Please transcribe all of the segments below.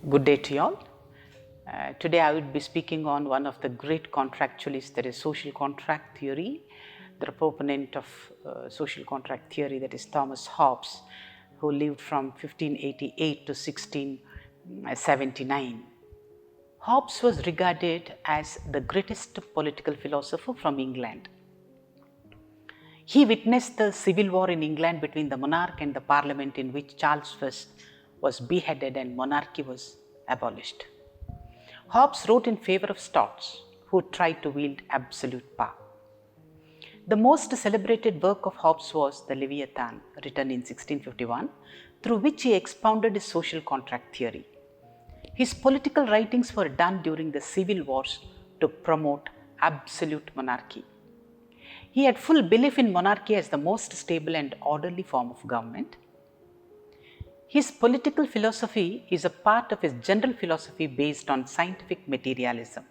Good day to you all. Today I would be speaking on one of the great contractualists, that is social contract theory. The proponent of social contract theory, that is Thomas Hobbes, who lived from 1588 to 1679. Hobbes was regarded as the greatest political philosopher from England. He witnessed the civil war in England between the monarch and the parliament, in which Charles I was beheaded and monarchy was abolished. Hobbes wrote in favor of Scots, who tried to wield absolute power. The most celebrated work of Hobbes was the Leviathan, written in 1651, through which he expounded his social contract theory. His political writings were done during the civil wars to promote absolute monarchy. He had full belief in monarchy as the most stable and orderly form of government. His political philosophy is a part of his general philosophy based on scientific materialism.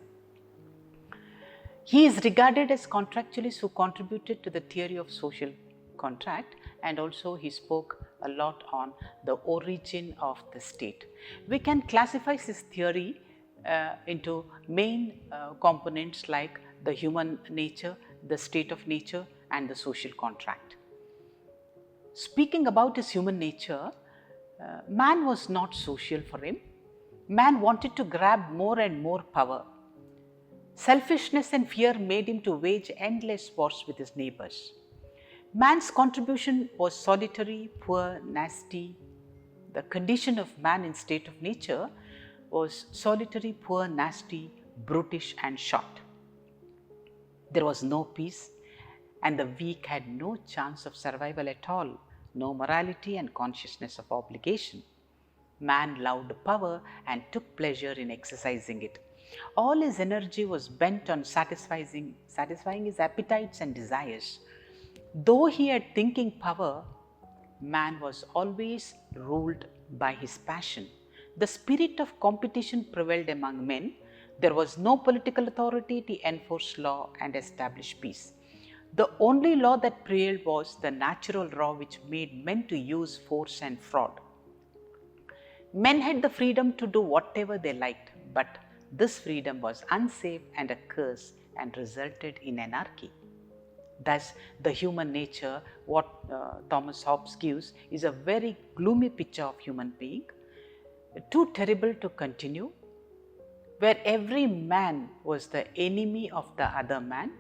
He is regarded as contractualist who contributed to the theory of social contract, and also he spoke a lot on the origin of the state. We can classify his theory into main components like the human nature, the state of nature, and the social contract. Speaking about his human nature, man was not social for him. Man wanted to grab more and more power. Selfishness and fear made him to wage endless wars with his neighbors. Man's contribution was solitary, poor, nasty. The condition of man in state of nature was solitary, poor, nasty, brutish, and short. There was no peace, and the weak had no chance of survival at all, no morality and consciousness of obligation. Man loved power and took pleasure in exercising it. All his energy was bent on satisfying his appetites and desires. Though he had thinking power, man was always ruled by his passion. The spirit of competition prevailed among men. There was no political authority to enforce law and establish peace. The only law that prevailed was the natural law, which made men to use force and fraud. Men had the freedom to do whatever they liked, but this freedom was unsafe and a curse and resulted in anarchy. Thus, the human nature, what Thomas Hobbes gives, is a very gloomy picture of human being, too terrible to continue, where every man was the enemy of the other man,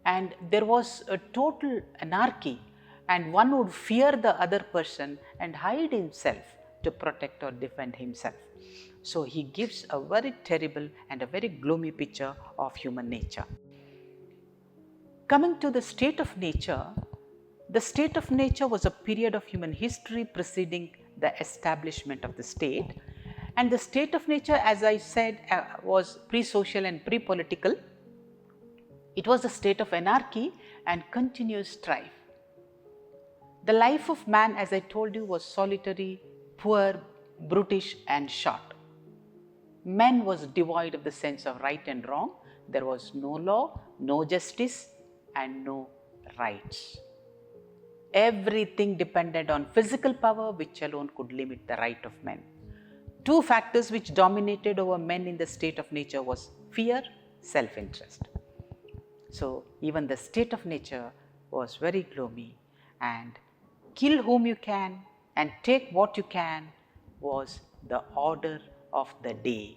and there was a total anarchy, and one would fear the other person and hide himself to protect or defend himself. So he gives a very terrible and a very gloomy picture of human nature. Coming to the state of nature, the state of nature was a period of human history preceding the establishment of the state. And the state of nature, as I said, was pre-social and pre-political. It was a state of anarchy and continuous strife. The life of man, as I told you, was solitary, poor, brutish, and short. Man was devoid of the sense of right and wrong. There was no law, no justice, and no rights. Everything depended on physical power, which alone could limit the right of men. Two factors which dominated over men in the state of nature was fear, self-interest. So even the state of nature was very gloomy, and kill whom you can and take what you can was the order of the day.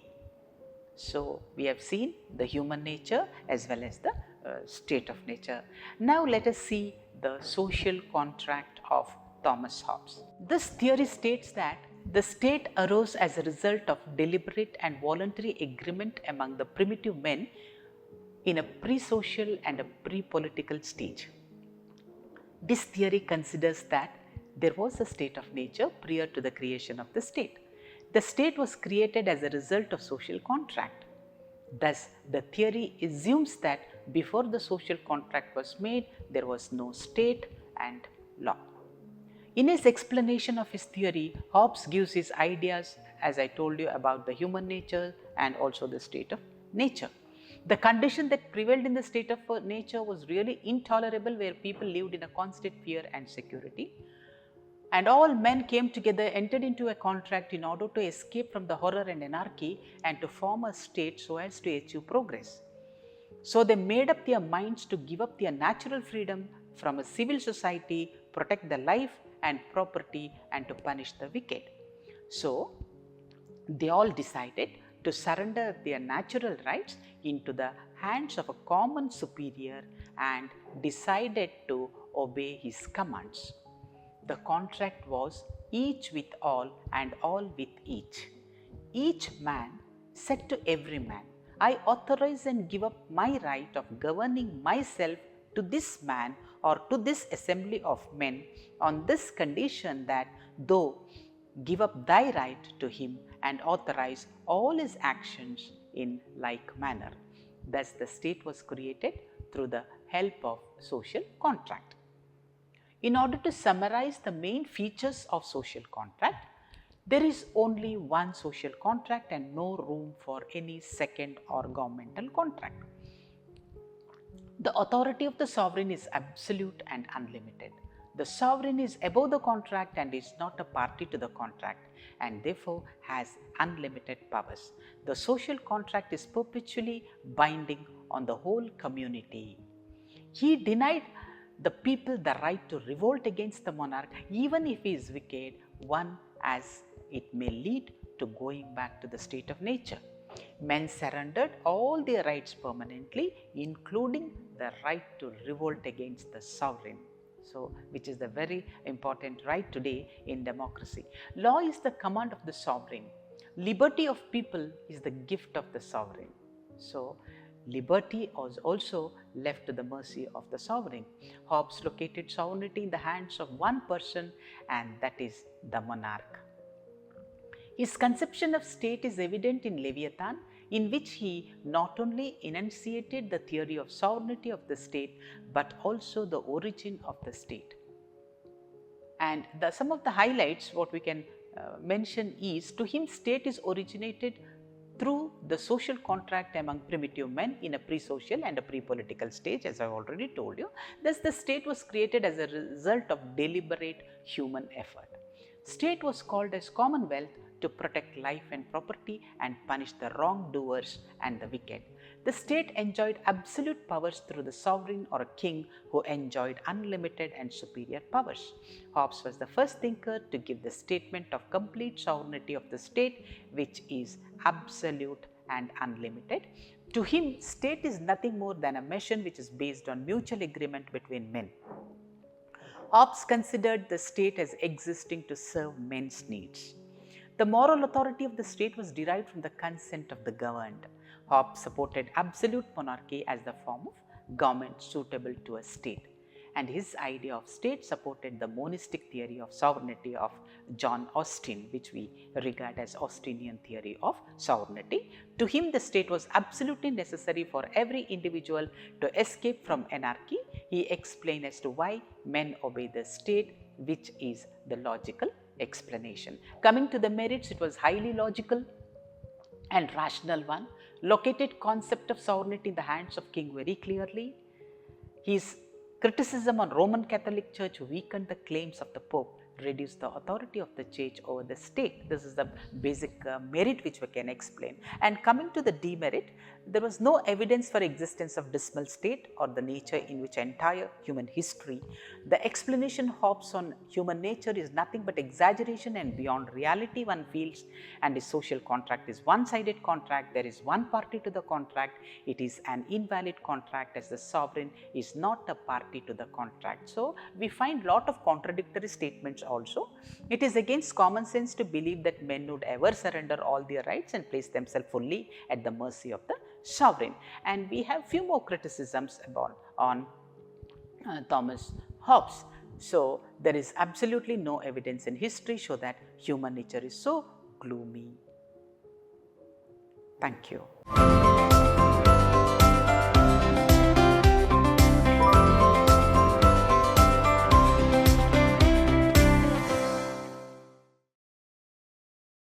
So we have seen the human nature as well as the state of nature. Now let us see the social contract of Thomas Hobbes. This theory states that the state arose as a result of deliberate and voluntary agreement among the primitive men in a pre-social and a pre-political stage. This theory considers that there was a state of nature prior to the creation of the state. The state was created as a result of social contract. Thus, the theory assumes that before the social contract was made, there was no state and law. In his explanation of his theory, Hobbes gives his ideas, as I told you, about the human nature and also the state of nature. The condition that prevailed in the state of nature was really intolerable, where people lived in a constant fear and security. And all men came together, entered into a contract in order to escape from the horror and anarchy and to form a state so as to achieve progress. So they made up their minds to give up their natural freedom from a civil society, protect the life and property, and to punish the wicked. So they all decided to surrender their natural rights into the hands of a common superior and decided to obey his commands. The contract was each with all and all with each. Each man said to every man, I authorize and give up my right of governing myself to this man or to this assembly of men on this condition that thou give up thy right to him and authorize all his actions in like manner. Thus the state was created through the help of social contract. In order to summarize the main features of social contract, there is only one social contract and no room for any second or governmental contract. The authority of the sovereign is absolute and unlimited. The sovereign is above the contract and is not a party to the contract and therefore has unlimited powers. The social contract is perpetually binding on the whole community. He denied the people the right to revolt against the monarch, even if he is wicked, one as it may lead to going back to the state of nature. Men surrendered all their rights permanently, including the right to revolt against the sovereign. So, which is the very important right today in democracy. Law is the command of the sovereign. Liberty of people is the gift of the sovereign. So, liberty was also left to the mercy of the sovereign. Hobbes located sovereignty in the hands of one person, and that is the monarch. His conception of state is evident in Leviathan, in which he not only enunciated the theory of sovereignty of the state, but also the origin of the state. And some of the highlights what we can mention is, to him state is originated through the social contract among primitive men in a pre-social and a pre-political stage, as I have already told you. Thus the state was created as a result of deliberate human effort. State was called as commonwealth to protect life and property and punish the wrongdoers and the wicked. The state enjoyed absolute powers through the sovereign or a king who enjoyed unlimited and superior powers. Hobbes was the first thinker to give the statement of complete sovereignty of the state, which is absolute and unlimited. To him, state is nothing more than a machine which is based on mutual agreement between men. Hobbes considered the state as existing to serve men's needs. The moral authority of the state was derived from the consent of the governed. Hobbes supported absolute monarchy as the form of government suitable to a state, and his idea of state supported the monistic theory of sovereignty of John Austin, which we regard as Austinian theory of sovereignty. To him, the state was absolutely necessary for every individual to escape from anarchy. He explained as to why men obey the state, which is the logical explanation. Coming to the merits, it was highly logical and rational one, located concept of sovereignty in the hands of king very clearly. His criticism on Roman Catholic Church weakened the claims of the Pope, reduced the authority of the church over the state. This is the basic merit which we can explain. And coming to the demerit, there was no evidence for existence of dismal state or the nature in which entire human history. The explanation Hobbes on human nature is nothing but exaggeration and beyond reality one feels, and the social contract is one-sided contract. There is one party to the contract. It is an invalid contract as the sovereign is not a party to the contract. So, we find lot of contradictory statements also. It is against common sense to believe that men would ever surrender all their rights and place themselves fully at the mercy of the sovereign. And we have few more criticisms about on Thomas Hobbes. So, there is absolutely no evidence in history show that human nature is so gloomy. Thank you.